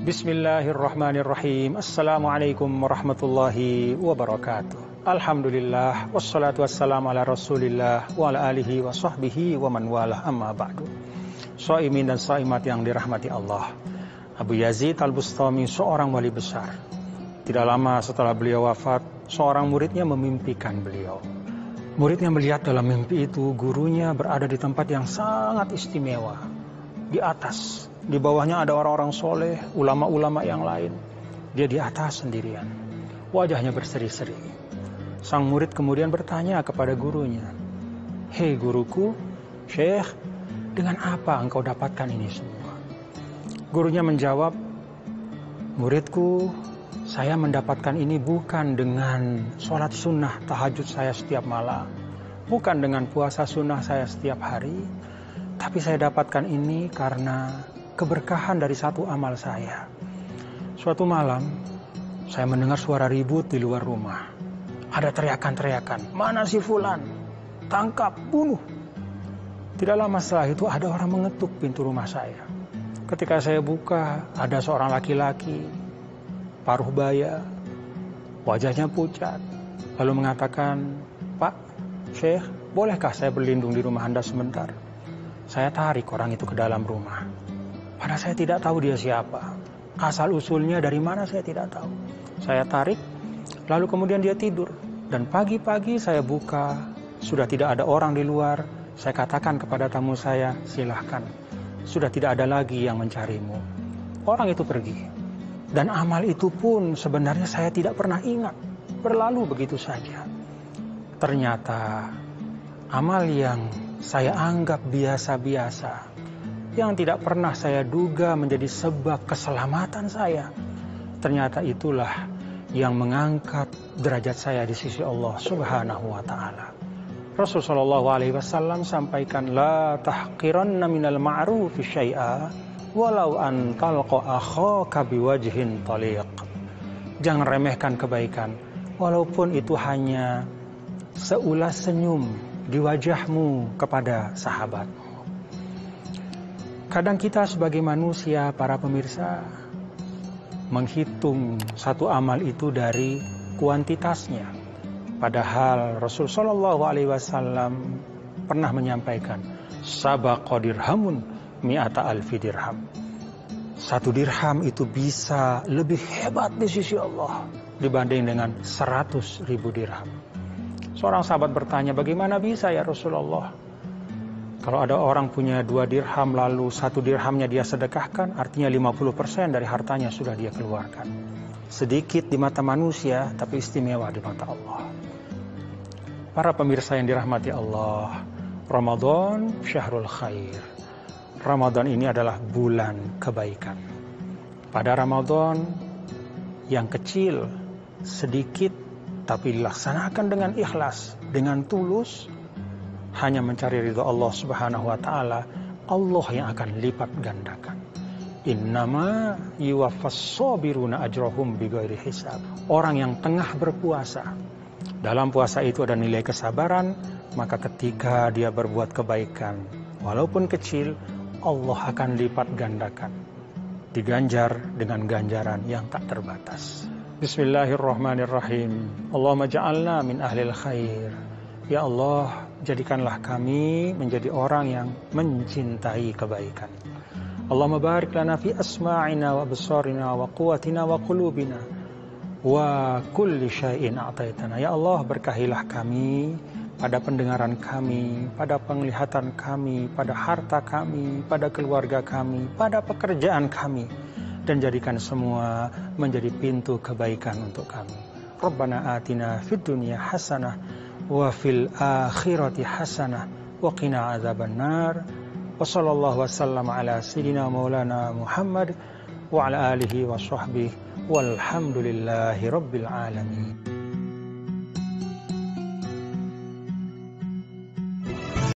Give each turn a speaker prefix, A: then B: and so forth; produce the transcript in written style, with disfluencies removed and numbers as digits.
A: Bismillahirrahmanirrahim. Assalamualaikum warahmatullahi wabarakatuh. Alhamdulillah, wassalatu wassalamu ala rasulillah wa ala alihi wa sahbihi wa man walah, amma ba'du. Shaimin dan shaimat yang dirahmati Allah, Abu Yazid Al-Bustami seorang wali besar. Tidak lama setelah beliau wafat, seorang muridnya memimpikan beliau. Muridnya melihat dalam mimpi itu gurunya berada di tempat yang sangat istimewa, di atas. Di bawahnya ada orang-orang soleh, ulama-ulama yang lain. Dia di atas sendirian. Wajahnya berseri-seri. Sang murid kemudian bertanya kepada gurunya, "Hei guruku, Syekh, dengan apa engkau dapatkan ini semua?" Gurunya menjawab, "Muridku, saya mendapatkan ini bukan dengan sholat sunnah tahajud saya setiap malam, bukan dengan puasa sunnah saya setiap hari, tapi saya dapatkan ini karena keberkahan dari satu amal saya. Suatu malam, saya mendengar suara ribut di luar rumah. Ada teriakan-teriakan, 'Mana si Fulan? Tangkap, bunuh!' Tidak lama setelah itu ada orang mengetuk pintu rumah saya. Ketika saya buka, ada seorang laki-laki, paruh baya, wajahnya pucat, lalu mengatakan, 'Pak, Syekh, bolehkah saya berlindung di rumah Anda sebentar?' Saya tarik orang itu ke dalam rumah. Padahal saya tidak tahu dia siapa. Asal-usulnya dari mana saya tidak tahu. Saya tarik, lalu kemudian dia tidur. Dan pagi-pagi saya buka, sudah tidak ada orang di luar. Saya katakan kepada tamu saya, 'Silahkan, sudah tidak ada lagi yang mencarimu.' Orang itu pergi. Dan amal itu pun sebenarnya saya tidak pernah ingat. Berlalu begitu saja. Ternyata amal yang saya anggap biasa-biasa, yang tidak pernah saya duga menjadi sebab keselamatan saya, ternyata itulah yang mengangkat derajat saya di sisi Allah Subhanahu wa ta'ala. Rasulullah SAW sampaikan, 'La tahqiranna minal ma'rufi syai'a walau an talqa akhaka biwajhin taliq.' Jangan remehkan kebaikan, walaupun itu hanya seulas senyum di wajahmu kepada sahabatmu. Kadang kita sebagai manusia, para pemirsa, menghitung satu amal itu dari kuantitasnya. Padahal Rasul Shallallahu Alaihi Wasallam pernah menyampaikan, "Sabaqa dirhamun mi'ata alfi dirham." Satu dirham itu bisa lebih hebat di sisi Allah dibanding dengan 100.000 dirham. Seorang sahabat bertanya, "Bagaimana bisa ya Rasulullah? Kalau ada orang punya 2 dirham lalu 1 dirhamnya dia sedekahkan, artinya 50% dari hartanya sudah dia keluarkan." Sedikit di mata manusia, tapi istimewa di mata Allah. Para pemirsa yang dirahmati Allah, Ramadan syahrul khair. Ramadan ini adalah bulan kebaikan. Pada Ramadan yang kecil, sedikit, tapi dilaksanakan dengan ikhlas, dengan tulus, hanya mencari ridha Allah Subhanahu wa ta'ala, Allah yang akan lipat gandakan. Innama yuwaffas sabiruna ajrahum bighairi hisab. Orang yang tengah berpuasa, dalam puasa itu ada nilai kesabaran, maka ketika dia berbuat kebaikan, walaupun kecil, Allah akan lipat gandakan. Diganjar dengan ganjaran yang tak terbatas. Bismillahirrahmanirrahim. Allahumma ja'alna min ahlil khair. Ya Allah, jadikanlah kami menjadi orang yang mencintai kebaikan. Allahumma barik lana fi asma'ina wa absarina wa quwwatina wa qulubina wa kulli syai'in a'taitana. Ya Allah, berkahilah kami pada pendengaran kami, pada penglihatan kami, pada harta kami, pada keluarga kami, pada pekerjaan kami, dan jadikan semua menjadi pintu kebaikan untuk kami. Rabbana atina fid dunya hasanah wa fil akhirati hasanah wa qina adzabannar. Wa sallallahu wasallam ala sayyidina maulana Muhammad wa ala alihi wa sahbihi walhamdulillahi rabbil alamin.